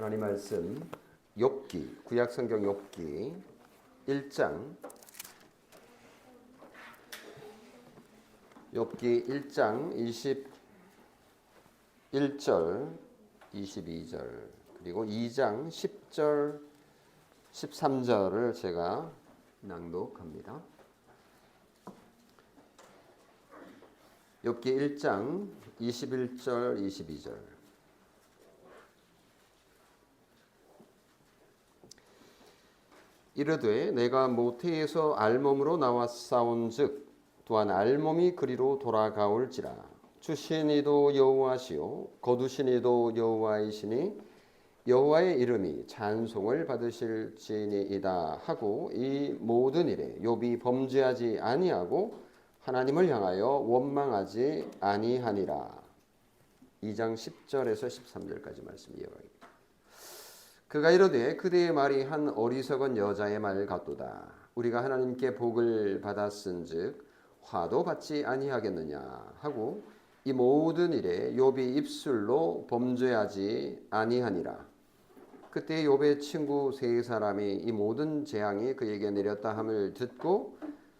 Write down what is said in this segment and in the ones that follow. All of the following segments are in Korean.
하나님 말씀 욥기 구약성경 욥기 1장 21절 22절 그리고 2장 10절 13절을 제가 낭독합니다. 욥기 1장 21절 22절 이르되 내가 모태에서 알몸으로 나왔사온즉 또한 알몸이 그리로 돌아가올지라. 주신 이도 여호와시요 거두신 이도 여호와이시니 여호와의 이름이 찬송을 받으실지니이다 하고 이 모든 일에 욥이 범죄하지 아니하고 하나님을 향하여 원망하지 아니하니라. 2장 10절에서 13절까지 말씀 이어가겠습니다. 그가 이르되 그대의 말이 한 어리석은 여자의 말 같도다. 우리가 하나님께 복을 받았은즉 화도 받지 아니하겠느냐 하고 이 모든 일에 욥이 입술로 범죄하지 아니하니라. 그때 욥의 친구 세 사람이 이 모든 재앙이 그에게 내렸다 함을 듣고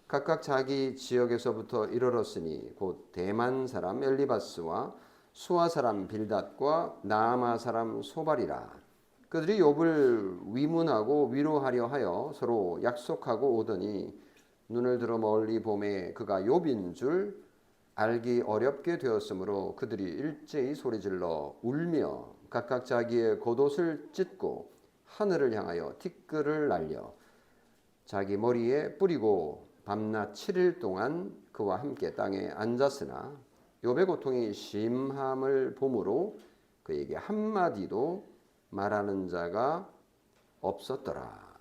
각각 자기 지역에서부터 이르렀으니 곧 대만 사람 엘리바스와 수아 사람 빌닷과 나아마 사람 소발이라. 그들이 욥을 위문하고 위로하려 하여 서로 약속하고 오더니 눈을 들어 멀리 보매 그가 욥인 줄 알기 어렵게 되었으므로 그들이 일제히 소리질러 울며 각각 자기의 겉옷을 찢고 하늘을 향하여 티끌을 날려 자기 머리에 뿌리고 밤낮 7일 동안 그와 함께 땅에 앉았으나 욥의 고통이 심함을 보므로 그에게 한마디도 말하는 자가 없었더라.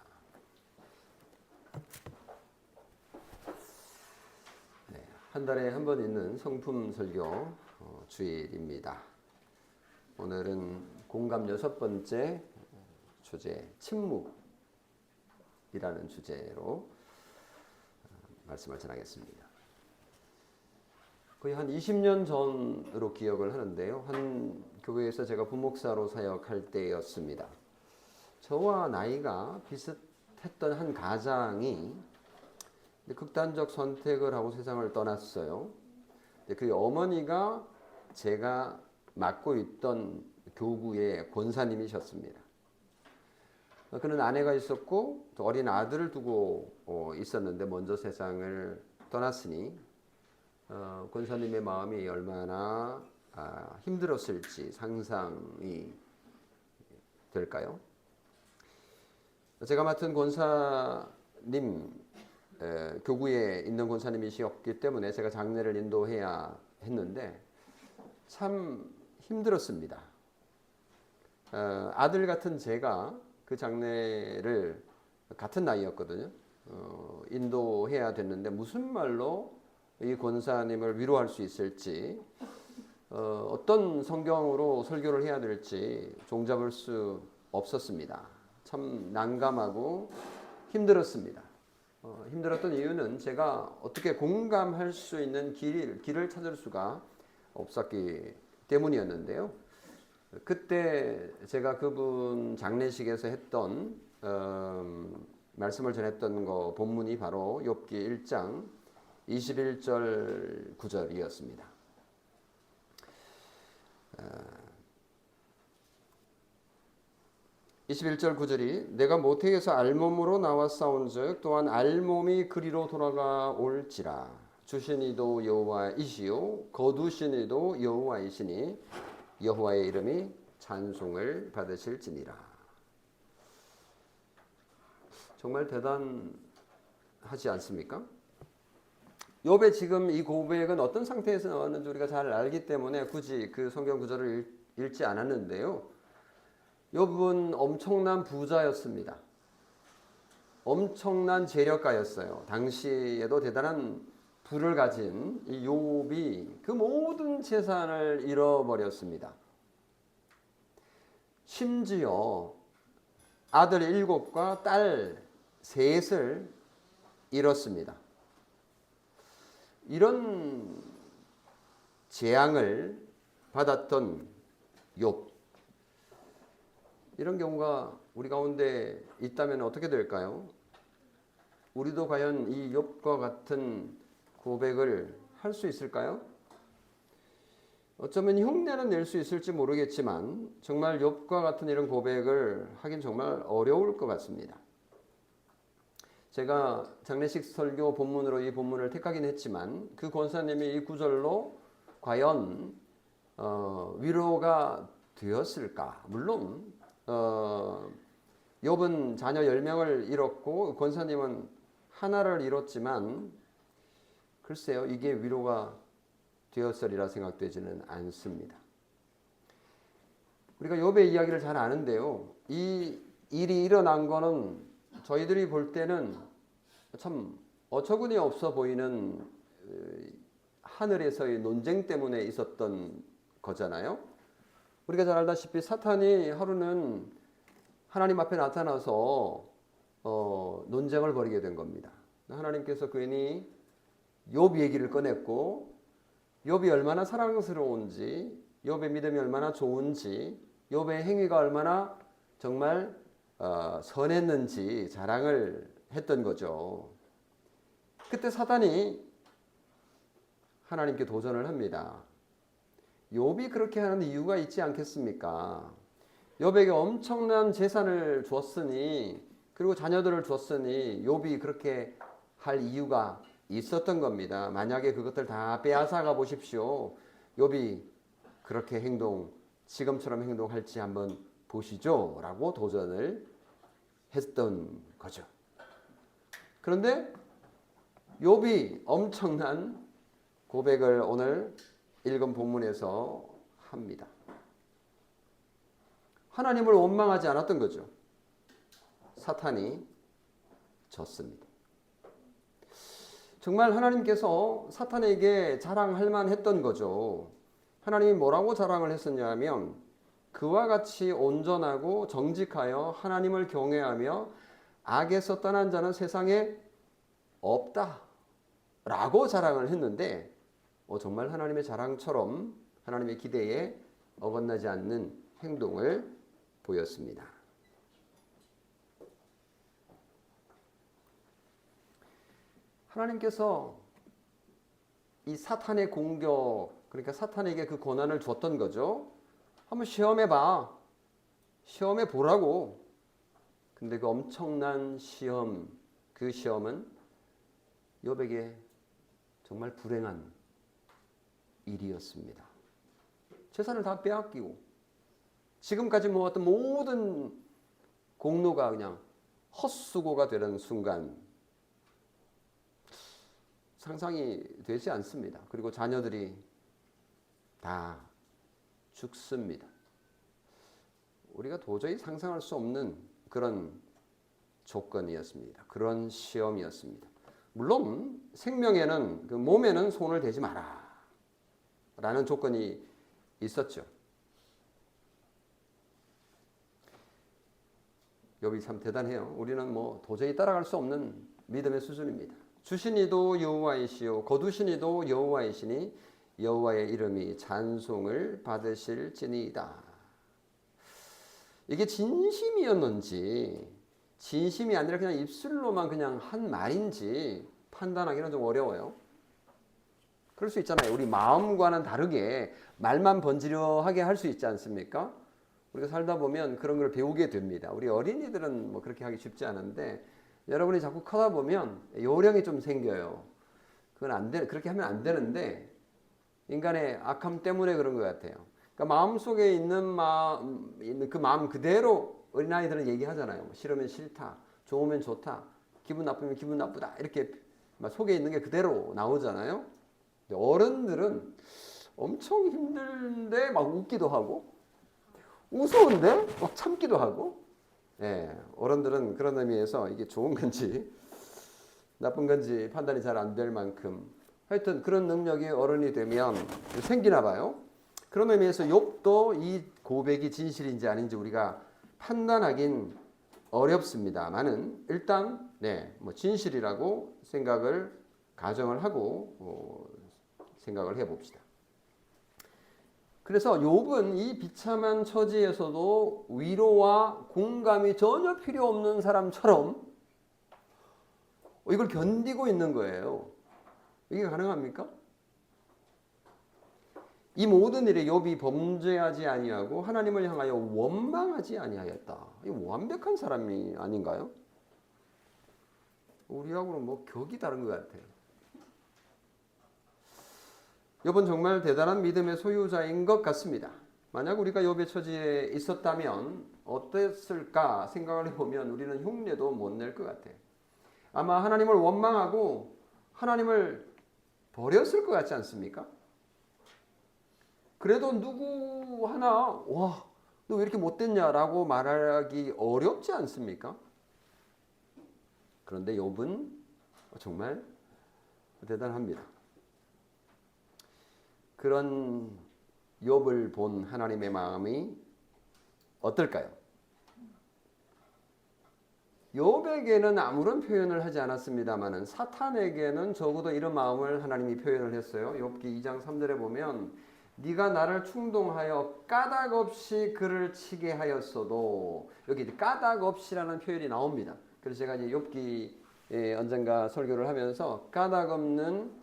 네, 한 달에 한 번 있는 성품 설교 주일입니다. 오늘은 공감 6번째 주제 침묵이라는 주제로 말씀을 전하겠습니다. 거의 한 20년 전으로 기억을 하는데요. 한 교회에서 제가 부목사로 사역할 때였습니다. 저와 나이가 비슷했던 한 가장이 극단적 선택을 하고 세상을 떠났어요. 그 어머니가 제가 맡고 있던 교구의 권사님이셨습니다. 그는 아내가 있었고 또 어린 아들을 두고 있었는데 먼저 세상을 떠났으니 권사님의 마음이 얼마나 힘들었을지 상상이 될까요? 제가 맡은 권사님, 교구에 있는 권사님이셨기 때문에 제가 장례를 인도해야 했는데 참 힘들었습니다. 아들 같은 제가 그 장례를 같은 나이였거든요. 인도해야 됐는데 무슨 말로 이 권사님을 위로할 수 있을지 어떤 성경으로 설교를 해야 될지 종잡을 수 없었습니다. 참 난감하고 힘들었습니다. 힘들었던 이유는 제가 어떻게 공감할 수 있는 길을 찾을 수가 없었기 때문이었는데요. 그때 제가 그분 장례식에서 했던 말씀을 전했던 거 본문이 바로 욥기 1장 21절 9절이었습니다. 21절 9절이 내가 모태에서 알몸으로 나왔사온즉 또한 알몸이 그리로 돌아가올지라. 주신 이도 여호와이시요 거두신 이도 여호와이시니 여호와의 이름이 찬송을 받으실지니라. 정말 대단하지 않습니까? 욥의 지금 이 고백은 어떤 상태에서 나왔는지 우리가 잘 알기 때문에 굳이 그 성경 구절을 읽지 않았는데요. 욥은 엄청난 부자였습니다. 엄청난 재력가였어요. 당시에도 대단한 부를 가진 이 욥이 그 모든 재산을 잃어버렸습니다. 심지어 아들 7과 딸 3을 잃었습니다. 이런 재앙을 받았던 욥. 이런 경우가 우리 가운데 있다면 어떻게 될까요? 우리도 과연 이 욥과 같은 고백을 할 수 있을까요? 어쩌면 흉내는 낼 수 있을지 모르겠지만 정말 욥과 같은 이런 고백을 하긴 정말 어려울 것 같습니다. 제가 장례식 설교 본문으로 이 본문을 택하긴 했지만 그 권사님이 이 구절로 과연 위로가 되었을까? 물론 욥은 자녀 10명을 잃었고 권사님은 하나를 잃었지만 글쎄요, 이게 위로가 되었으리라 생각되지는 않습니다. 우리가 욥의 이야기를 잘 아는데요. 이 일이 일어난 거는 저희들이 볼 때는 참 어처구니 없어 보이는 하늘에서의 논쟁 때문에 있었던 거잖아요. 우리가 잘 알다시피 사탄이 하루는 하나님 앞에 나타나서 논쟁을 벌이게 된 겁니다. 하나님께서 괜히 욥 얘기를 꺼냈고 욥이 얼마나 사랑스러운지, 욥의 믿음이 얼마나 좋은지, 욥의 행위가 얼마나 정말 선했는지 자랑을 했던 거죠. 그때 사단이 하나님께 도전을 합니다. 욥이 그렇게 하는 이유가 있지 않겠습니까? 욥에게 엄청난 재산을 줬으니, 그리고 자녀들을 줬으니 욥이 그렇게 할 이유가 있었던 겁니다. 만약에 그것들 다 빼앗아가 보십시오. 욥이 그렇게 지금처럼 행동할지 한번 보시죠. 라고 도전을 했던 거죠. 그런데 욥이 엄청난 고백을 오늘 읽은 본문에서 합니다. 하나님을 원망하지 않았던 거죠. 사탄이 졌습니다. 정말 하나님께서 사탄에게 자랑할 만했던 거죠. 하나님이 뭐라고 자랑을 했었냐면 그와 같이 온전하고 정직하여 하나님을 경외하며 악에서 떠난 자는 세상에 없다 라고 자랑을 했는데 정말 하나님의 자랑처럼 하나님의 기대에 어긋나지 않는 행동을 보였습니다. 하나님께서 이 사탄의 공격, 그러니까 사탄에게 그 고난을 줬던 거죠. 한번 시험해봐. 시험해 보라고. 근데 그 엄청난 시험, 그 시험은 욥에게 정말 불행한 일이었습니다. 재산을 다 빼앗기고 지금까지 모았던 모든 공로가 그냥 헛수고가 되는 순간 상상이 되지 않습니다. 그리고 자녀들이 다 죽습니다. 우리가 도저히 상상할 수 없는 그런 조건이었습니다. 그런 시험이었습니다. 물론 생명에는 그 몸에는 손을 대지 마라 라는 조건이 있었죠. 욥이 참 대단해요. 우리는 뭐 도저히 따라갈 수 없는 믿음의 수준입니다. 주신 이도 여호와이시요 거두신 이도 여호와이시니 여호와의 이름이 찬송을 받으실지니이다. 이게 진심이었는지 진심이 아니라 그냥 입술로만 그냥 한 말인지 판단하기는 좀 어려워요. 그럴 수 있잖아요. 우리 마음과는 다르게 말만 번지르하게 할 수 있지 않습니까? 우리가 살다 보면 그런 걸 배우게 됩니다. 우리 어린이들은 뭐 그렇게 하기 쉽지 않은데 여러분이 자꾸 크다 보면 요령이 좀 생겨요. 그렇게 하면 안 되는데 인간의 악함 때문에 그런 것 같아요. 그러니까 마음속에 있는 그 마음 그대로 어린아이들은 얘기하잖아요. 싫으면 싫다, 좋으면 좋다, 기분 나쁘면 기분 나쁘다 이렇게 속에 있는 게 그대로 나오잖아요. 어른들은 엄청 힘든데 막 웃기도 하고 우스운데 막 참기도 하고 어른들은 그런 의미에서 이게 좋은 건지 나쁜 건지 판단이 잘 안 될 만큼 하여튼 그런 능력이 어른이 되면 생기나 봐요. 그런 의미에서 욥도 이 고백이 진실인지 아닌지 우리가 판단하긴 어렵습니다만은 일단 뭐 진실이라고 가정을 하고 생각을 해봅시다. 그래서 욥은 이 비참한 처지에서도 위로와 공감이 전혀 필요 없는 사람처럼 이걸 견디고 있는 거예요. 이게 가능합니까? 이 모든 일에 욥이 범죄하지 아니하고 하나님을 향하여 원망하지 아니하였다. 이 완벽한 사람이 아닌가요? 우리하고는 뭐 격이 다른 것 같아요. 욥은 정말 대단한 믿음의 소유자인 것 같습니다. 만약 우리가 욥의 처지에 있었다면 어땠을까 생각을 해보면 우리는 흉내도 못 낼 것 같아요. 아마 하나님을 원망하고 하나님을 버렸을 것 같지 않습니까? 그래도 누구 하나 와, 너 왜 이렇게 못됐냐라고 말하기 어렵지 않습니까? 그런데 욥은 정말 대단합니다. 그런 욥을 본 하나님의 마음이 어떨까요? 욥에게는 아무런 표현을 하지 않았습니다마는 사탄에게는 적어도 이런 마음을 하나님이 표현을 했어요. 욥기 2장 3절에 보면 네가 나를 충동하여 까닭 없이 그를 치게 하였어도, 여기 까닭 없이라는 표현이 나옵니다. 그래서 제가 이제 욥기 언젠가 설교를 하면서 까닭 없는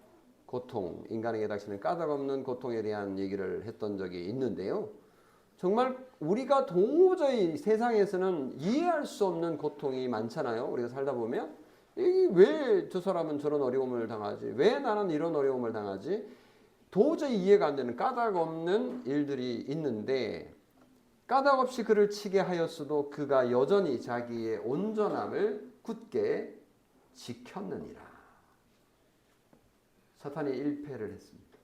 고통, 인간에게 닥치는 까닭 없는 고통에 대한 얘기를 했던 적이 있는데요. 정말 우리가 도저히 세상에서는 이해할 수 없는 고통이 많잖아요. 우리가 살다 보면 왜 저 사람은 저런 어려움을 당하지? 왜 나는 이런 어려움을 당하지? 도저히 이해가 안 되는 까닭 없는 일들이 있는데 까닭 없이 그를 치게 하였어도 그가 여전히 자기의 온전함을 굳게 지켰느니라. 사탄이 일패를 했습니다.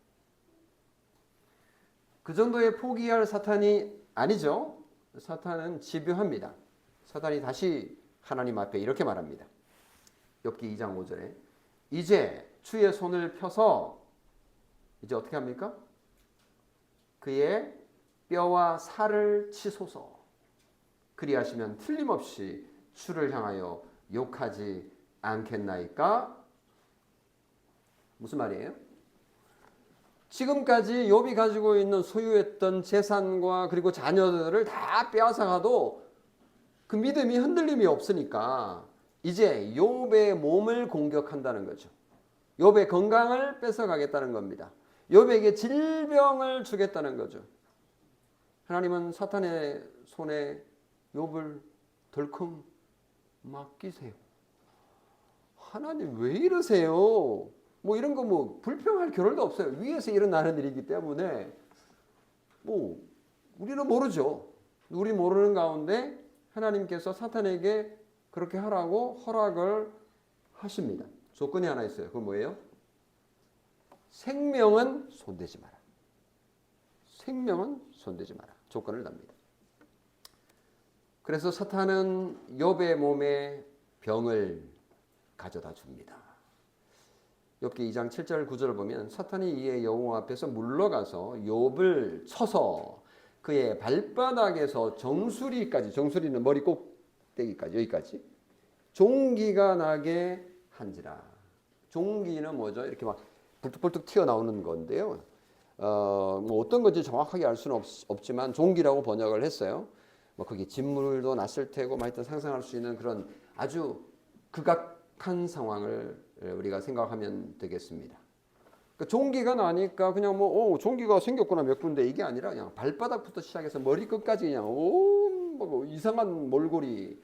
그 정도의 포기할 사탄이 아니죠. 사탄은 집요합니다. 사탄이 다시 하나님 앞에 이렇게 말합니다. 욥기 2장 5절에 이제 주의 손을 펴서 이제 어떻게 합니까? 그의 뼈와 살을 치소서. 그리하시면 틀림없이 주를 향하여 욕하지 않겠나이까? 무슨 말이에요? 지금까지 욥이 가지고 있는 소유했던 재산과 그리고 자녀들을 다 빼앗아가도 그 믿음이 흔들림이 없으니까 이제 욥의 몸을 공격한다는 거죠. 욥의 건강을 뺏어가겠다는 겁니다. 욥에게 질병을 주겠다는 거죠. 하나님은 사탄의 손에 욥을 덜컹 맡기세요. 하나님 왜 이러세요? 뭐 이런 거 뭐 불평할 겨를도 없어요. 위에서 일어나는 일이기 때문에 뭐 우리는 모르죠. 우리 모르는 가운데 하나님께서 사탄에게 그렇게 하라고 허락을 하십니다. 조건이 하나 있어요. 그건 뭐예요? 생명은 손대지 마라. 생명은 손대지 마라. 조건을 납니다. 그래서 사탄은 욥의 몸에 병을 가져다 줍니다. 욥기 2장 7절 9절을 보면 사탄이 이에 여호와 앞에서 물러가서 욥을 쳐서 그의 발바닥에서 정수리까지, 정수리는 머리 꼭대기까지, 여기까지 종기가 나게 한지라. 종기는 뭐죠? 이렇게 막 불뚝불뚝 튀어나오는 건데요. 뭐 어떤 건지 정확하게 알 수는 없지만 종기라고 번역을 했어요. 뭐 거기 진물도 났을 테고, 하여튼 상상할 수 있는 그런 아주 극악한 상황을 우리가 생각하면 되겠습니다. 그러니까 종기가 나니까 그냥 뭐 종기가 생겼구나 몇 군데 이게 아니라 그냥 발바닥부터 시작해서 머리 끝까지 그냥 뭐 이상한 몰골이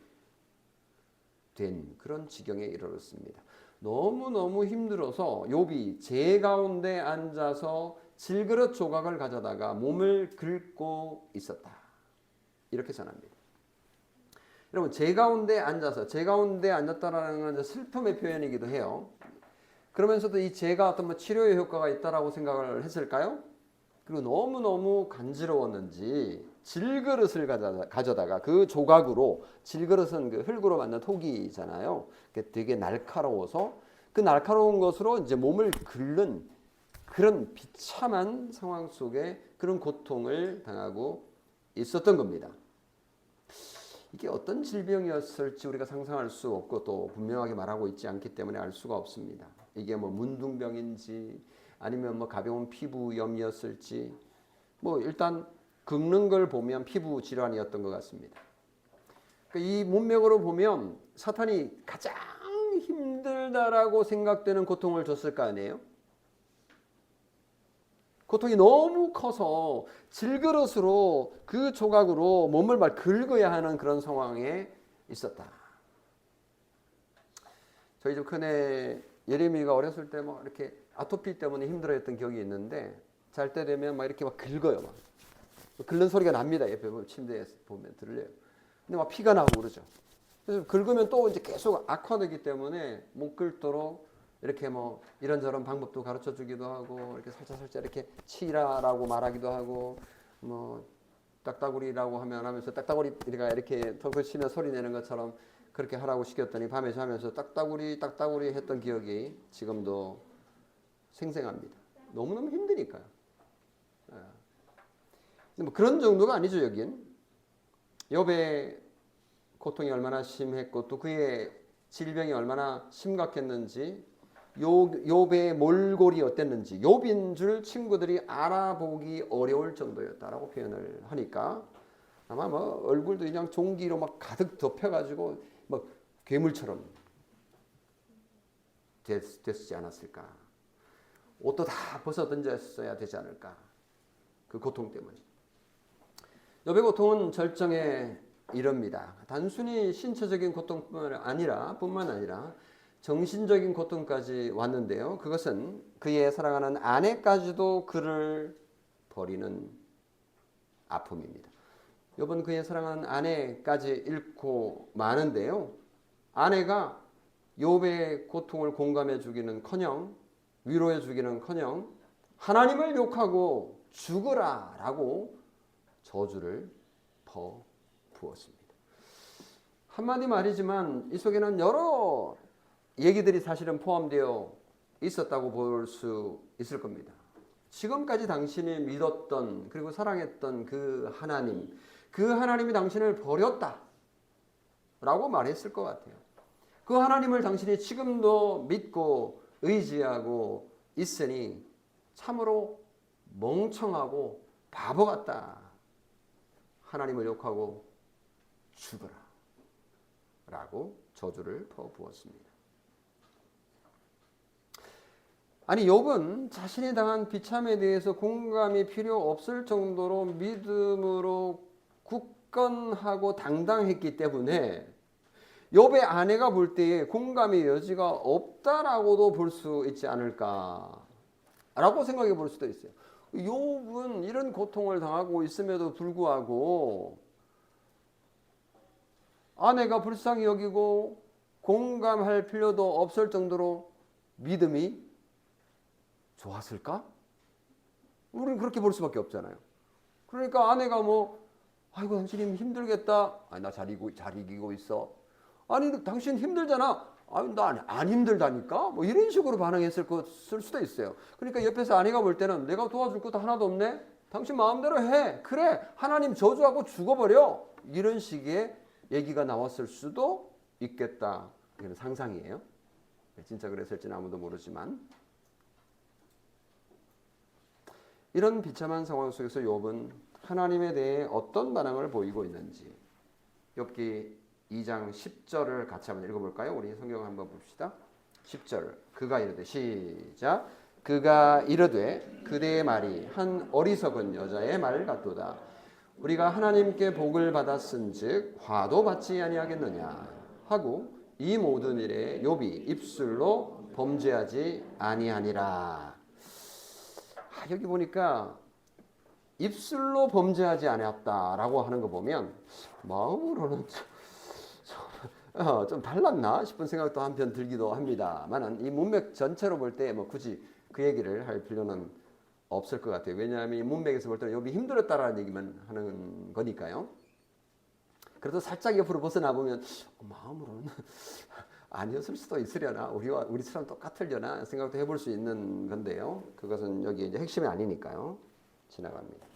된 그런 지경에 이르렀습니다. 너무너무 힘들어서 욥이 재 가운데 앉아서 질그릇 조각을 가져다가 몸을 긁고 있었다. 이렇게 전합니다. 여러분, 재 가운데 앉아서, 재 가운데 앉았다라는 건 슬픔의 표현이기도 해요. 그러면서도 이 재가 어떤 뭐 치료의 효과가 있다라고 생각을 했을까요? 그리고 너무너무 간지러웠는지 질그릇을 가져다가 그 조각으로, 질그릇은 그 흙으로 만든 토기잖아요. 되게 날카로워서 그 날카로운 것으로 이제 몸을 긁는 그런 비참한 상황 속에 그런 고통을 당하고 있었던 겁니다. 이게 어떤 질병이었을지 우리가 상상할 수 없고 또 분명하게 말하고 있지 않기 때문에 알 수가 없습니다. 이게 뭐 문둥병인지 아니면 뭐 가벼운 피부염이었을지 뭐 일단 긁는 걸 보면 피부 질환이었던 것 같습니다. 그러니까 이 문맥으로 보면 사탄이 가장 힘들다라고 생각되는 고통을 줬을 거 아니에요? 고통이 너무 커서 질그릇으로 그 조각으로 몸을 막 긁어야 하는 그런 상황에 있었다. 저희 집 큰애 예림이가 어렸을 때 뭐 이렇게 아토피 때문에 힘들어했던 기억이 있는데 잘 때 되면 막 이렇게 막 긁어요. 막 긁는 소리가 납니다. 옆에 보면 침대에 보면 들려요. 근데 막 피가 나고 그러죠. 그래서 긁으면 또 이제 계속 악화되기 때문에 못 긁도록 이렇게 뭐 이런저런 방법도 가르쳐 주기도 하고 이렇게 살짝 이렇게 치라라고 말하기도 하고 뭐 딱따구리라고 하면서 딱따구리가 이렇게 턱을 치면 소리 내는 것처럼 그렇게 하라고 시켰더니 밤에 자면서 딱따구리 했던 기억이 지금도 생생합니다. 너무너무 힘드니까요. 뭐 그런 정도가 아니죠. 여긴 욥의 고통이 얼마나 심했고 또 그의 질병이 얼마나 심각했는지 욥의 몰골이 어땠는지 욥인 줄 친구들이 알아보기 어려울 정도였다라고 표현을 하니까 아마 뭐 얼굴도 그냥 종기로 막 가득 덮여가지고 뭐 괴물처럼 됐지 않았을까. 옷도 다 벗어 던졌어야 되지 않을까. 그 고통 때문에. 욥의 고통은 절정에 이릅니다. 단순히 신체적인 고통뿐만 아니라 정신적인 고통까지 왔는데요. 그것은 그의 사랑하는 아내까지도 그를 버리는 아픔입니다. 욥은 그의 사랑하는 아내까지 잃고 마는데요. 아내가 욥의 고통을 공감해 주기는커녕 위로해 주기는커녕 하나님을 욕하고 죽으라라고 저주를 퍼부었습니다. 한마디 말이지만 이 속에는 여러 얘기들이 사실은 포함되어 있었다고 볼 수 있을 겁니다. 지금까지 당신이 믿었던 그리고 사랑했던 그 하나님이 당신을 버렸다 라고 말했을 것 같아요. 그 하나님을 당신이 지금도 믿고 의지하고 있으니 참으로 멍청하고 바보 같다. 하나님을 욕하고 죽어라 라고 저주를 퍼부었습니다. 아니 욥은 자신이 당한 비참에 대해서 공감이 필요 없을 정도로 믿음으로 굳건하고 당당했기 때문에 욥의 아내가 볼 때에 공감의 여지가 없다라고도 볼 수 있지 않을까라고 생각해 볼 수도 있어요. 욥은 이런 고통을 당하고 있음에도 불구하고 아내가 불쌍히 여기고 공감할 필요도 없을 정도로 믿음이 좋았을까? 우리는 그렇게 볼 수밖에 없잖아요. 그러니까 아내가 뭐 아이고 당신이 힘들겠다. 아니 나 잘 이기고 있어. 아니 당신 힘들잖아. 아니 나 안 힘들다니까. 뭐 이런 식으로 반응했을 수도 있어요. 그러니까 옆에서 아내가 볼 때는 내가 도와줄 것도 하나도 없네. 당신 마음대로 해. 그래 하나님 저주하고 죽어버려. 이런 식의 얘기가 나왔을 수도 있겠다. 이건 상상이에요. 진짜 그랬을지는 아무도 모르지만 이런 비참한 상황 속에서 욥은 하나님에 대해 어떤 반응을 보이고 있는지 욥기 2장 10절을 같이 한번 읽어볼까요? 우리 성경 한번 봅시다. 10절 그가 이르되 시작 그가 이르되 그대의 말이 한 어리석은 여자의 말 같도다. 우리가 하나님께 복을 받았은즉 화도 받지 아니하겠느냐 하고 이 모든 일에 욥이 입술로 범죄하지 아니하니라. 여기 보니까 입술로 범죄하지 않았다라고 하는 거 보면 마음으로는 좀 달랐나 싶은 생각도 한편 들기도 합니다만 이 문맥 전체로 볼 때 뭐 굳이 그 얘기를 할 필요는 없을 것 같아요. 왜냐하면 이 문맥에서 볼 때는 욥이 힘들었다라는 얘기만 하는 거니까요. 그래도 살짝 옆으로 벗어나 보면 마음으로는 아니었을 수도 있으려나 우리처럼 똑같으려나 생각도 해볼 수 있는 건데요. 그것은 여기 이제 핵심이 아니니까요. 지나갑니다.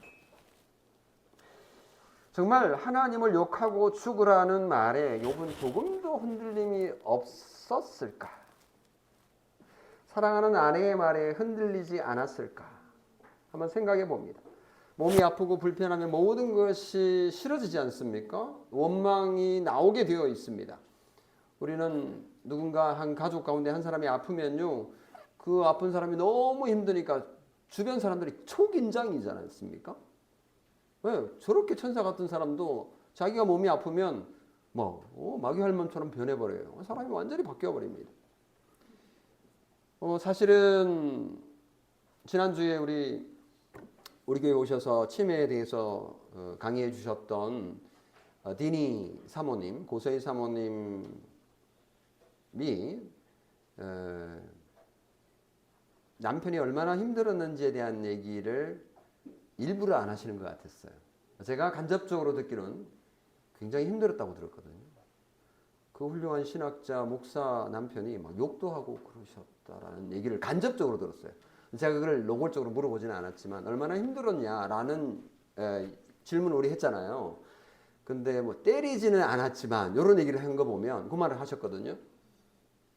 정말 하나님을 욕하고 죽으라는 말에 욥은 조금도 흔들림이 없었을까? 사랑하는 아내의 말에 흔들리지 않았을까? 한번 생각해 봅니다. 몸이 아프고 불편하면 모든 것이 싫어지지 않습니까? 원망이 나오게 되어 있습니다. 우리는 누군가 한 가족 가운데 한 사람이 아프면요, 그 아픈 사람이 너무 힘드니까 주변 사람들이 초긴장이지 않습니까? 왜? 저렇게 천사 같은 사람도 자기가 몸이 아프면 마귀 할멈처럼 변해버려요. 사람이 완전히 바뀌어버립니다. 사실은 지난주에 우리 교회 오셔서 치매에 대해서 강의해 주셨던 디니 사모님, 고서희 사모님이 남편이 얼마나 힘들었는지에 대한 얘기를 일부러 안 하시는 것 같았어요. 제가 간접적으로 듣기는 굉장히 힘들었다고 들었거든요. 그 훌륭한 신학자 목사 남편이 막 욕도 하고 그러셨다라는 얘기를 간접적으로 들었어요. 제가 그걸 노골적으로 물어보지는 않았지만 얼마나 힘들었냐라는 질문을 우리 했잖아요. 근데 뭐 때리지는 않았지만 이런 얘기를 한 거 보면 그 말을 하셨거든요.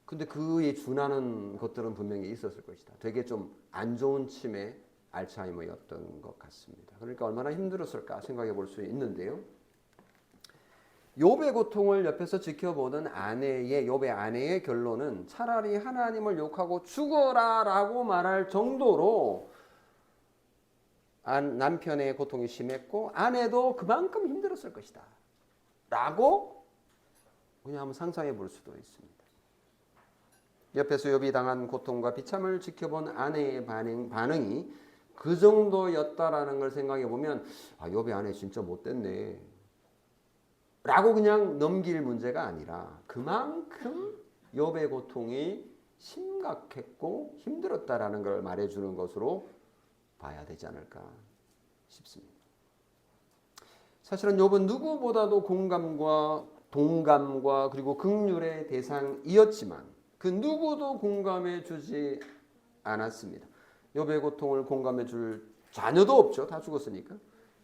근데 그에 준하는 것들은 분명히 있었을 것이다. 되게 좀 안 좋은 치매, 알츠하이머였던 것 같습니다. 그러니까 얼마나 힘들었을까 생각해 볼 수 있는데요. 욥의 고통을 옆에서 지켜보던 욥의 아내의 결론은 차라리 하나님을 욕하고 죽어라라고 말할 정도로 남편의 고통이 심했고 아내도 그만큼 힘들었을 것이다 라고 그냥 한번 상상해 볼 수도 있습니다. 옆에서 욥이 당한 고통과 비참을 지켜본 아내의 반응이 그 정도였다라는 걸 생각해 보면 욥의 아내 진짜 못됐네 라고 그냥 넘길 문제가 아니라 그만큼 욥의 고통이 심각했고 힘들었다라는 걸 말해주는 것으로 봐야 되지 않을까 싶습니다. 사실은 욥은 누구보다도 공감과 동감과 그리고 긍휼의 대상이었지만 그 누구도 공감해 주지 않았습니다. 욥의 고통을 공감해 줄 자녀도 없죠. 다 죽었으니까.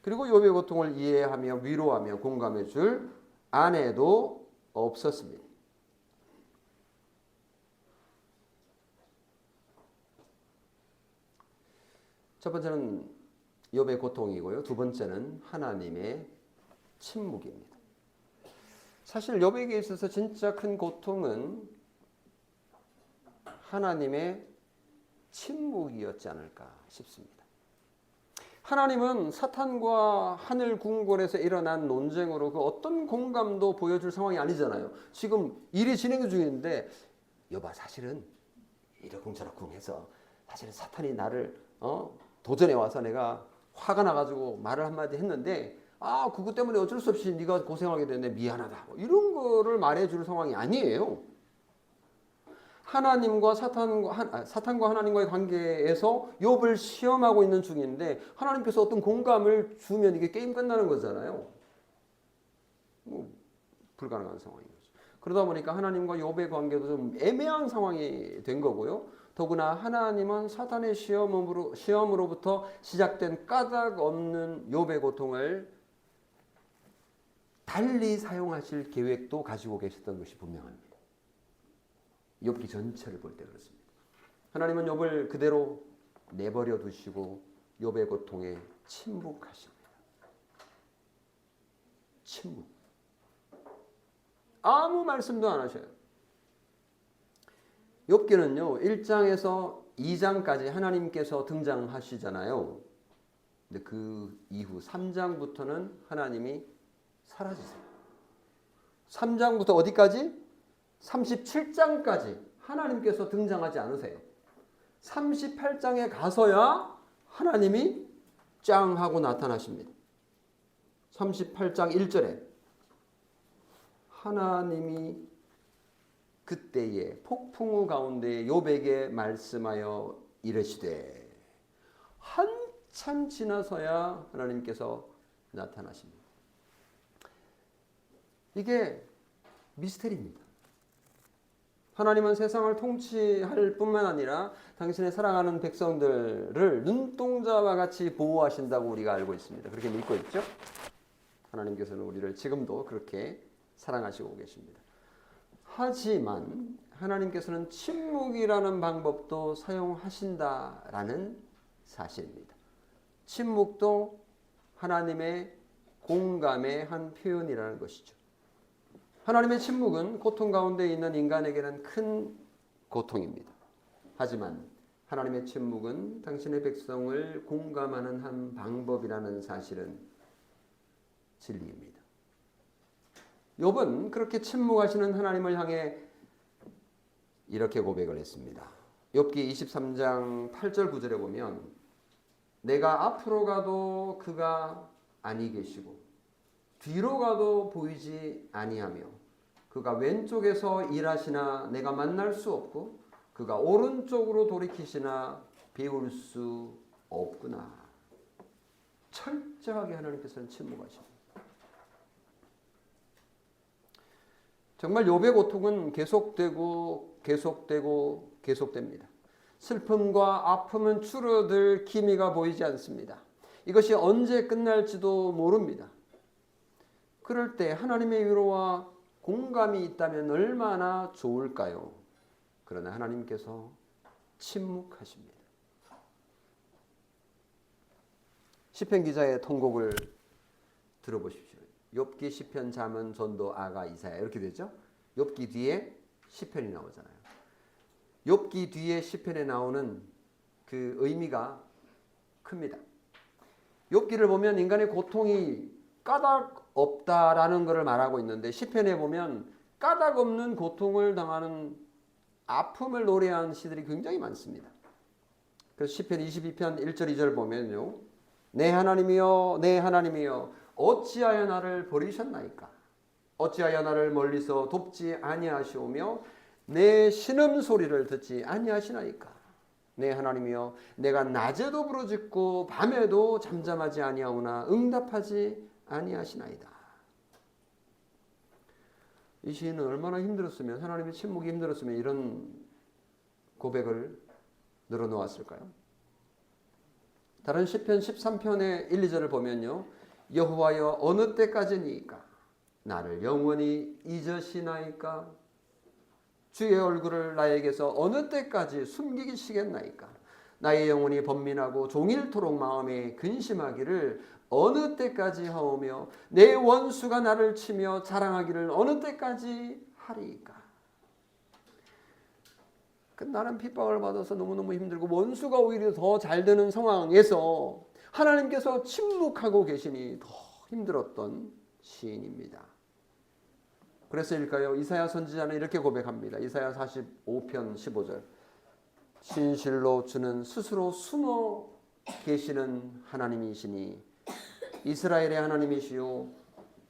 그리고 욥의 고통을 이해하며 위로하며 공감해 줄 아내도 없었습니다. 첫 번째는 욥의 고통이고요. 두 번째는 하나님의 침묵입니다. 사실 욥에게 있어서 진짜 큰 고통은 하나님의 침묵이었지 않을까 싶습니다. 하나님은 사탄과 하늘 궁궐에서 일어난 논쟁으로 그 어떤 공감도 보여줄 상황이 아니잖아요. 지금 일이 진행 중인데 욥아 사실은 이러쿵저러쿵 해서 사실은 사탄이 나를 도전해 와서 내가 화가 나가지고 말을 한마디 했는데 그것 때문에 어쩔 수 없이 네가 고생하게 됐네 미안하다 이런 거를 말해줄 상황이 아니에요. 하나님과 사탄과 하나님과의 관계에서 욥을 시험하고 있는 중인데 하나님께서 어떤 공감을 주면 이게 게임 끝나는 거잖아요. 불가능한 상황인 거죠. 그러다 보니까 하나님과 욥의 관계도 좀 애매한 상황이 된 거고요. 더구나 하나님은 사탄의 시험으로부터 시작된 까닭 없는 욥의 고통을 달리 사용하실 계획도 가지고 계셨던 것이 분명합니다. 욥기 전체를 볼 때 그렇습니다. 하나님은 욥을 그대로 내버려 두시고 욥의 고통에 침묵하십니다. 침묵. 아무 말씀도 안 하셔요. 욥기는요 1장에서 2장까지 하나님께서 등장하시잖아요. 근데 그 이후 3장부터는 하나님이 사라지세요. 3장부터 어디까지? 37장까지 하나님께서 등장하지 않으세요. 38장에 가서야 하나님이 짱 하고 나타나십니다. 38장 1절에 하나님이 그때에 폭풍우 가운데 욥에게 말씀하여 이르시되 한참 지나서야 하나님께서 나타나십니다. 이게 미스테리입니다. 하나님은 세상을 통치할 뿐만 아니라 당신의 사랑하는 백성들을 눈동자와 같이 보호하신다고 우리가 알고 있습니다. 그렇게 믿고 있죠? 하나님께서는 우리를 지금도 그렇게 사랑하시고 계십니다. 하지만 하나님께서는 침묵이라는 방법도 사용하신다라는 사실입니다. 침묵도 하나님의 공감의 한 표현이라는 것이죠. 하나님의 침묵은 고통 가운데 있는 인간에게는 큰 고통입니다. 하지만 하나님의 침묵은 당신의 백성을 공감하는 한 방법이라는 사실은 진리입니다. 욥은 그렇게 침묵하시는 하나님을 향해 이렇게 고백을 했습니다. 욥기 23장 8절 9절에 보면 내가 앞으로 가도 그가 아니 계시고 뒤로 가도 보이지 아니하며 그가 왼쪽에서 일하시나 내가 만날 수 없고 그가 오른쪽으로 돌이키시나 배울 수 없구나. 철저하게 하나님께서는 침묵하십니다. 정말 욥의 고통은 계속됩니다. 슬픔과 아픔은 줄어들 기미가 보이지 않습니다. 이것이 언제 끝날지도 모릅니다. 그럴 때 하나님의 위로와 공감이 있다면 얼마나 좋을까요? 그러나 하나님께서 침묵하십니다. 시편 기자의 통곡을 들어보십시오. 욥기, 시편, 잠언, 전도, 아가, 이사야 이렇게 되죠. 욥기 뒤에 시편이 나오잖아요. 욥기 뒤에 시편에 나오는 그 의미가 큽니다. 욥기를 보면 인간의 고통이 까닭 없다라는 것을 말하고 있는데 시편에 보면 까닭 없는 고통을 당하는 아픔을 노래한 시들이 굉장히 많습니다. 그래서 시편 22편 1절 2절 보면요. 내 하나님이여 내 하나님이여 어찌하여 나를 버리셨나이까? 어찌하여 나를 멀리서 돕지 아니하시오며 내 신음소리를 듣지 아니하시나이까? 내 하나님이여 내가 낮에도 부르짖고 밤에도 잠잠하지 아니하오나 응답하지 아니하시나이다. 이 시인은 얼마나 힘들었으면 하나님의 침묵이 힘들었으면 이런 고백을 늘어놓았을까요? 다른 시편 13편의 1, 2절을 보면요. 여호와여 어느 때까지니까 나를 영원히 잊으시나이까? 주의 얼굴을 나에게서 어느 때까지 숨기시겠나이까? 나의 영혼이 번민하고 종일토록 마음에 근심하기를 어느 때까지 하오며 내 원수가 나를 치며 자랑하기를 어느 때까지 하리이까? 나는 핍박을 받아서 너무너무 힘들고 원수가 오히려 더 잘 되는 상황에서 하나님께서 침묵하고 계시니 더 힘들었던 시인입니다. 그래서일까요? 이사야 선지자는 이렇게 고백합니다. 이사야 45편 15절 진실로 주는 스스로 숨어 계시는 하나님이시니 이스라엘의 하나님이시요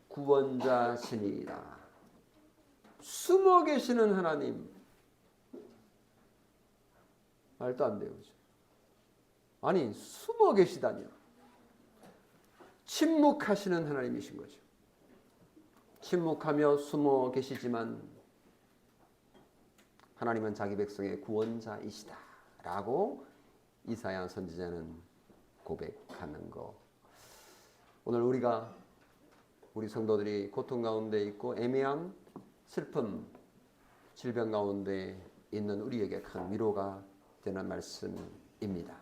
구원자시니이다. 숨어 계시는 하나님. 말도 안 돼요. 그렇죠? 아니 숨어 계시다니요. 침묵하시는 하나님이신 거죠. 침묵하며 숨어 계시지만 하나님은 자기 백성의 구원자이시다 라고 이사야 선지자는 고백하는 거. 오늘 우리 성도들이 고통 가운데 있고 애매한 슬픔, 질병 가운데 있는 우리에게 큰 위로가 되는 말씀입니다.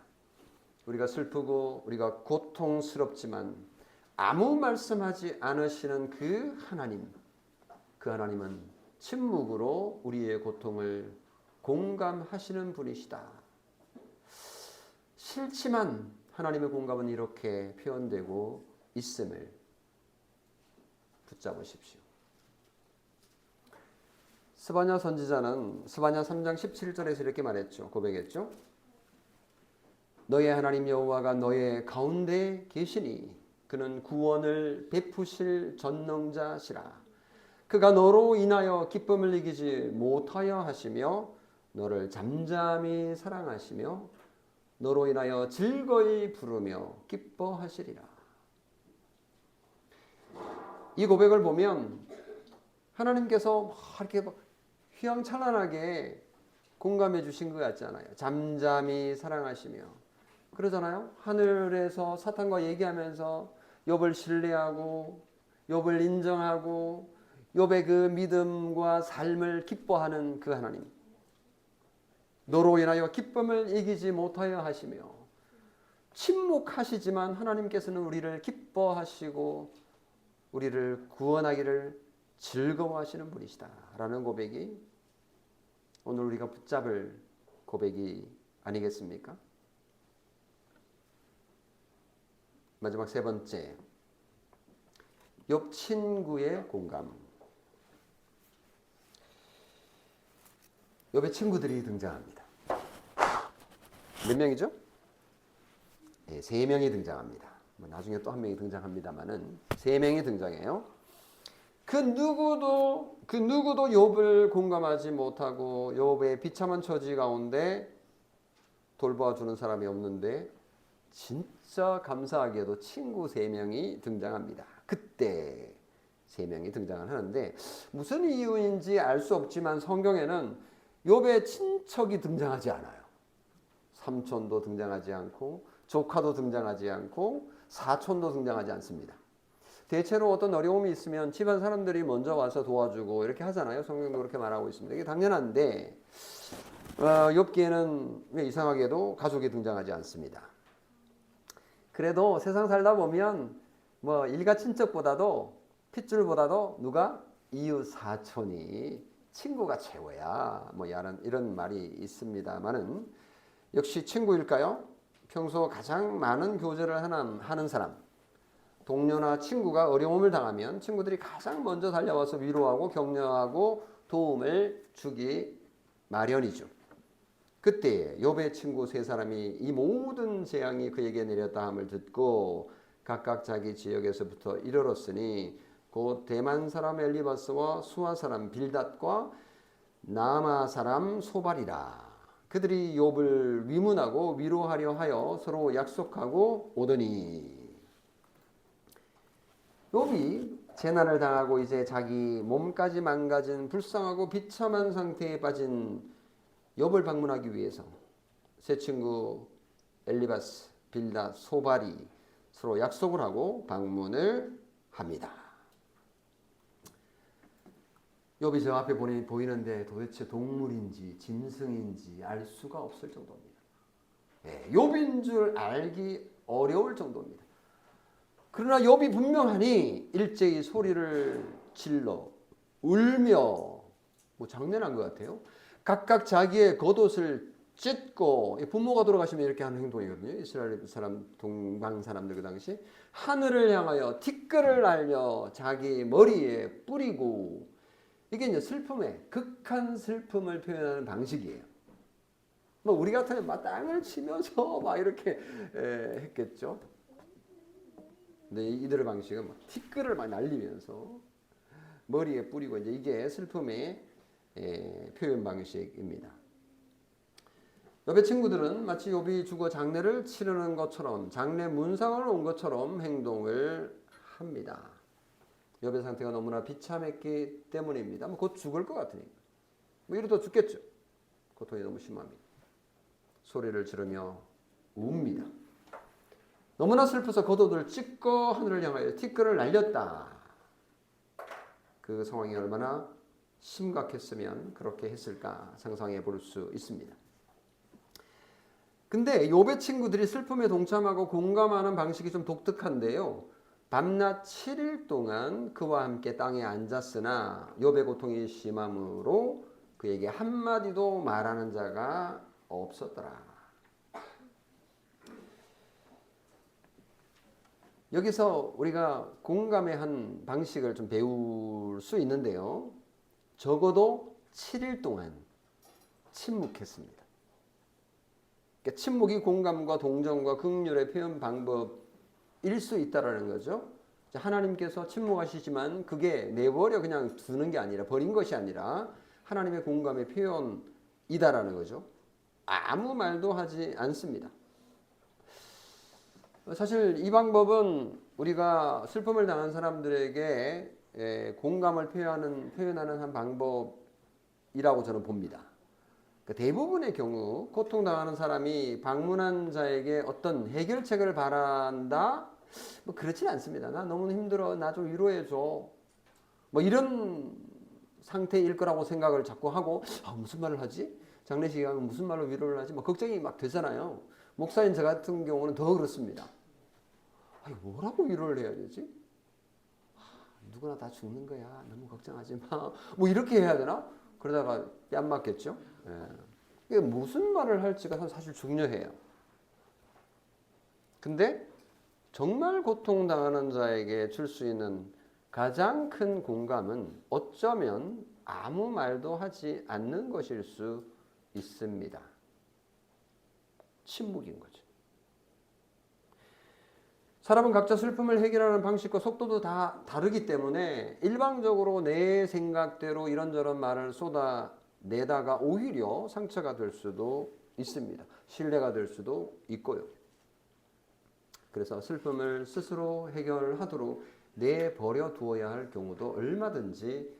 우리가 슬프고 우리가 고통스럽지만 아무 말씀하지 않으시는 그 하나님은 침묵으로 우리의 고통을 공감하시는 분이시다. 싫지만 하나님의 공감은 이렇게 표현되고 있음을 붙잡으십시오. 스바냐 선지자는 스바냐 3장 17절에서 이렇게 말했죠. 고백했죠. 너의 하나님 여호와가 너의 가운데 계시니 그는 구원을 베푸실 전능자시라. 그가 너로 인하여 기쁨을 이기지 못하여 하시며 너를 잠잠히 사랑하시며 너로 인하여 즐거이 부르며 기뻐하시리라. 이 고백을 보면 하나님께서 이렇게 휘황찬란하게 공감해 주신 것 같지 않아요? 잠잠히 사랑하시며 그러잖아요. 하늘에서 사탄과 얘기하면서 욥을 신뢰하고 욥을 인정하고 욥의 그 믿음과 삶을 기뻐하는 그 하나님. 너로 인하여 기쁨을 이기지 못하여 하시며 침묵하시지만 하나님께서는 우리를 기뻐하시고 우리를 구원하기를 즐거워하시는 분이시다라는 고백이 오늘 우리가 붙잡을 고백이 아니겠습니까? 마지막 세 번째, 욥 친구의 공감. 욥의 친구들이 등장합니다. 몇 명이죠? 네, 세 명이 등장합니다. 나중에 또 한 명이 등장합니다만은 세 명이 등장해요. 그 누구도 욥을 공감하지 못하고 욥의 비참한 처지 가운데 돌봐주는 사람이 없는데 진짜 감사하게도 친구 세 명이 등장합니다. 그때 세 명이 등장을 하는데 무슨 이유인지 알 수 없지만 성경에는 욥의 친척이 등장하지 않아요. 삼촌도 등장하지 않고 조카도 등장하지 않고 사촌도 등장하지 않습니다. 대체로 어떤 어려움이 있으면 집안 사람들이 먼저 와서 도와주고 이렇게 하잖아요. 성경도 그렇게 말하고 있습니다. 이게 당연한데 욥기에는 왜 이상하게도 가족이 등장하지 않습니다. 그래도 세상 살다 보면 뭐 일가 친척보다도 핏줄보다도 누가 이웃 사촌이 친구가 최고야. 뭐 이런 말이 있습니다만은 역시 친구일까요? 평소 가장 많은 교제를 하는 사람, 동료나 친구가 어려움을 당하면 친구들이 가장 먼저 달려와서 위로하고 격려하고 도움을 주기 마련이죠. 그때 욥의 친구 세 사람이 이 모든 재앙이 그에게 내렸다 함을 듣고 각각 자기 지역에서부터 이르렀으니 곧 대만 사람 엘리바스와 수아 사람 빌닷과 나마 사람 소발이라. 그들이 욥을 위문하고 위로하려 하여 서로 약속하고 오더니 욥이 재난을 당하고 이제 자기 몸까지 망가진 불쌍하고 비참한 상태에 빠진 욥을 방문하기 위해서 세 친구 엘리바스, 빌닷, 소발이 서로 약속을 하고 방문을 합니다. 욥이 저 앞에 보이는데 도대체 동물인지 짐승인지 알 수가 없을 정도입니다. 욥인 줄 알기 어려울 정도입니다. 그러나 욥이 분명하니 일제히 소리를 질러 울며 뭐 장난한 것 같아요. 각각 자기의 겉옷을 찢고 부모가 돌아가시면 이렇게 하는 행동이거든요. 이스라엘 사람 동방 사람들 그 당시 하늘을 향하여 티끌을 날려 자기 머리에 뿌리고 이게 이제 슬픔의 극한 슬픔을 표현하는 방식이에요. 뭐 우리 같으면 막 땅을 치면서 막 이렇게 했겠죠. 근데 이들의 방식은 막 티끌을 막 날리면서 머리에 뿌리고 이제 이게 슬픔의 표현 방식입니다. 욥의 친구들은 마치 욥이 죽어 장례를 치르는 것처럼 장례 문상을 온 것처럼 행동을 합니다. 욥의 상태가 너무나 비참했기 때문입니다. 곧 죽을 것 같으니까. 이러다 죽겠죠. 고통이 너무 심합니다. 소리를 지르며 웁니다. 너무나 슬퍼서 겉옷을 찢고 하늘을 향하여 티끌을 날렸다. 그 상황이 얼마나 심각했으면 그렇게 했을까 상상해 볼 수 있습니다. 근데 욥의 친구들이 슬픔에 동참하고 공감하는 방식이 좀 독특한데요. 밤낮 7일 동안 그와 함께 땅에 앉았으나 욥의 고통이 심함으로 그에게 한마디도 말하는 자가 없었더라. 여기서 우리가 공감의 한 방식을 좀 배울 수 있는데요. 적어도 7일 동안 침묵했습니다. 그러니까 침묵이 공감과 동정과 긍휼의 표현 방법일 수 있다라는 거죠. 하나님께서 침묵하시지만 그게 내버려 그냥 두는 게 아니라 버린 것이 아니라 하나님의 공감의 표현이다라는 거죠. 아무 말도 하지 않습니다. 사실 이 방법은 우리가 슬픔을 당한 사람들에게 공감을 표현하는 한 방법이라고 저는 봅니다. 대부분의 경우 고통당하는 사람이 방문한 자에게 어떤 해결책을 바란다? 뭐 그렇지는 않습니다. 나 너무 힘들어. 나 좀 위로해줘. 뭐 이런 상태일 거라고 생각을 자꾸 하고 무슨 말을 하지? 장례식에 가면 무슨 말로 위로를 하지? 뭐 걱정이 막 되잖아요. 목사인 저 같은 경우는 더 그렇습니다. 아니, 뭐라고 위로를 해야 되지? 누구나 다 죽는 거야. 너무 걱정하지 마. 뭐 이렇게 해야 되나? 그러다가 뺨 맞겠죠? 예. 이게 무슨 말을 할지가 사실 중요해요. 근데 정말 고통당하는 자에게 줄 수 있는 가장 큰 공감은 어쩌면 아무 말도 하지 않는 것일 수 있습니다. 침묵인 거죠. 사람은 각자 슬픔을 해결하는 방식과 속도도 다 다르기 때문에 일방적으로 내 생각대로 이런저런 말을 쏟아내다가 오히려 상처가 될 수도 있습니다. 신뢰가 될 수도 있고요. 그래서 슬픔을 스스로 해결하도록 내버려 두어야 할 경우도 얼마든지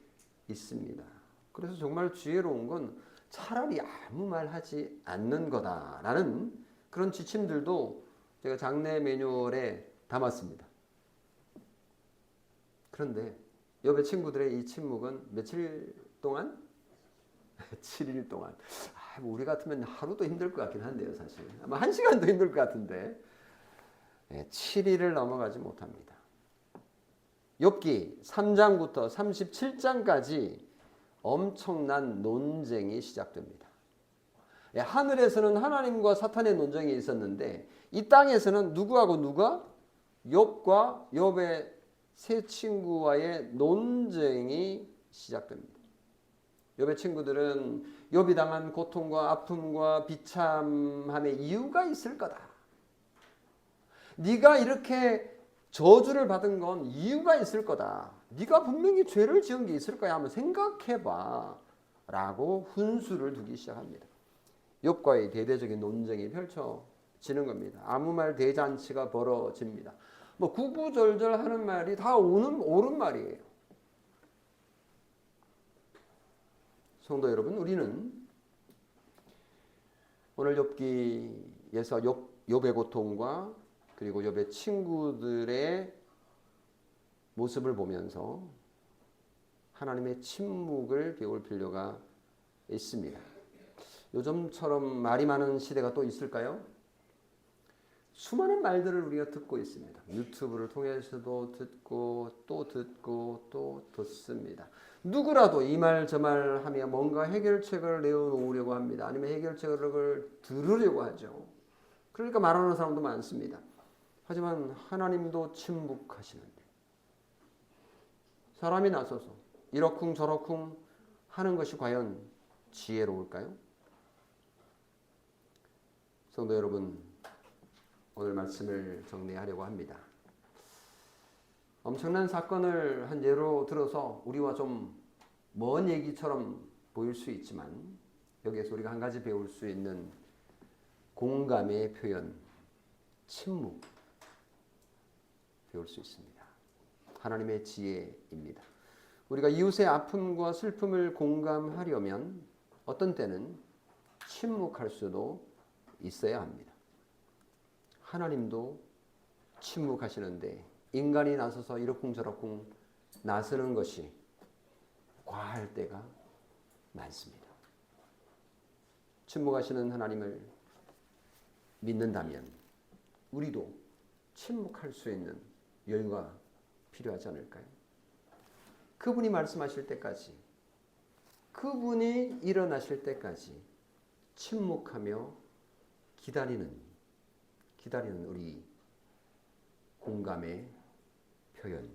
있습니다. 그래서 정말 지혜로운 건 차라리 아무 말 하지 않는 거다라는 그런 지침들도 제가 장례 매뉴얼에 담았습니다. 그런데 옆에 친구들의 이 침묵은 며칠 동안? 7일 동안. 뭐 우리 같으면 하루도 힘들 것 같긴 한데요, 사실. 아마 1시간도 힘들 것 같은데 7일을 넘어가지 못합니다. 욥기 3장부터 37장까지 엄청난 논쟁이 시작됩니다. 하늘에서는 하나님과 사탄의 논쟁이 있었는데 이 땅에서는 누구하고 누가? 욥과 욥의 세 친구와의 논쟁이 시작됩니다. 욥의 친구들은 욥이 당한 고통과 아픔과 비참함의 이유가 있을 거다. 네가 이렇게 저주를 받은 건 이유가 있을 거다. 네가 분명히 죄를 지은 게 있을 거야. 한번 생각해봐. 라고 훈수를 두기 시작합니다. 욥과의 대대적인 논쟁이 펼쳐지는 겁니다. 아무 말 대잔치가 벌어집니다. 뭐 구구절절 하는 말이 다 옳은 말이에요. 성도 여러분, 우리는 오늘 욥기에서 욥의 고통과 그리고 욥의 친구들의 모습을 보면서 하나님의 침묵을 배울 필요가 있습니다. 요즘처럼 말이 많은 시대가 또 있을까요? 수많은 말들을 우리가 듣고 있습니다. 유튜브를 통해서도 듣고 또 듣고 또 듣습니다. 누구라도 이 말 저 말 하며 뭔가 해결책을 내어놓으려고 합니다. 아니면 해결책을 들으려고 하죠. 그러니까 말하는 사람도 많습니다. 하지만 하나님도 침묵하시는데 사람이 나서서 이러쿵 저러쿵 하는 것이 과연 지혜로울까요? 성도 여러분, 오늘 말씀을 정리하려고 합니다. 엄청난 사건을 한 예로 들어서 우리와 좀 먼 얘기처럼 보일 수 있지만 여기에서 우리가 한 가지 배울 수 있는 공감의 표현, 침묵 배울 수 있습니다. 하나님의 지혜입니다. 우리가 이웃의 아픔과 슬픔을 공감하려면 어떤 때는 침묵할 수도 있어야 합니다. 하나님도 침묵하시는데 인간이 나서서 이러쿵저러쿵 나서는 것이 과할 때가 많습니다. 침묵하시는 하나님을 믿는다면 우리도 침묵할 수 있는 여유가 필요하지 않을까요? 그분이 말씀하실 때까지, 그분이 일어나실 때까지 침묵하며 기다리는 우리 공감의 표현,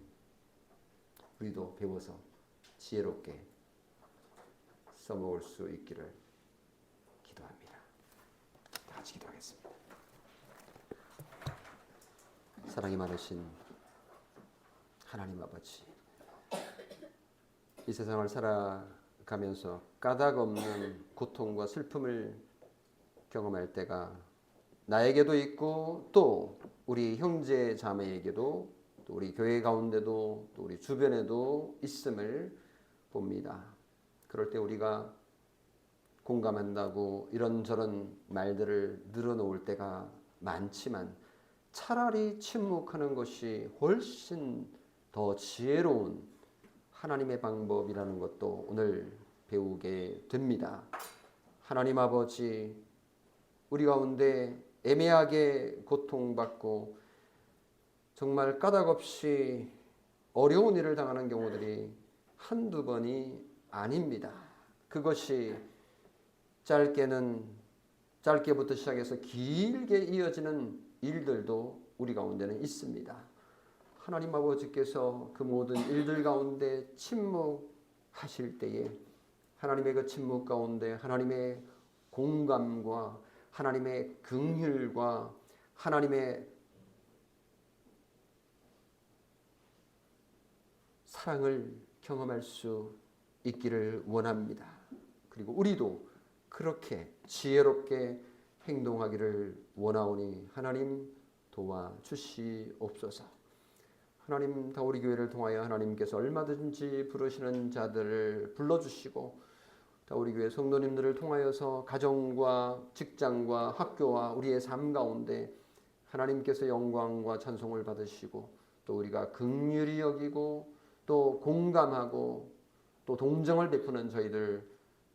우리도 배워서 지혜롭게 써먹을 수 있기를 기도합니다. 다 같이 기도하겠습니다. 사랑이 많으신 하나님 아버지, 이 세상을 살아가면서 까닭 없는 고통과 슬픔을 경험할 때가 나에게도 있고 또 우리 형제 자매에게도 또 우리 교회 가운데도 또 우리 주변에도 있음을 봅니다. 그럴 때 우리가 공감한다고 이런저런 말들을 늘어놓을 때가 많지만 차라리 침묵하는 것이 훨씬 더 지혜로운 하나님의 방법이라는 것도 오늘 배우게 됩니다. 하나님 아버지, 우리 가운데 애매하게 고통받고 정말 까닭없이 어려운 일을 당하는 경우들이 한두 번이 아닙니다. 그것이 짧게부터 시작해서 길게 이어지는 일들도 우리 가운데는 있습니다. 하나님 아버지께서 그 모든 일들 가운데 침묵하실 때에 하나님의 그 침묵 가운데 하나님의 공감과 하나님의 긍휼과 하나님의 사랑을 경험할 수 있기를 원합니다. 그리고 우리도 그렇게 지혜롭게 행동하기를 원하오니 하나님 도와주시옵소서. 하나님 다 우리 교회를 통하여 하나님께서 얼마든지 부르시는 자들을 불러주시고 다 우리 교회 성도님들을 통하여서 가정과 직장과 학교와 우리의 삶 가운데 하나님께서 영광과 찬송을 받으시고 또 우리가 긍휼히 여기고 또 공감하고 또 동정을 베푸는 저희들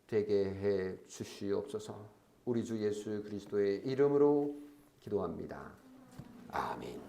되게 해 주시옵소서. 우리 주 예수 그리스도의 이름으로 기도합니다. 아멘.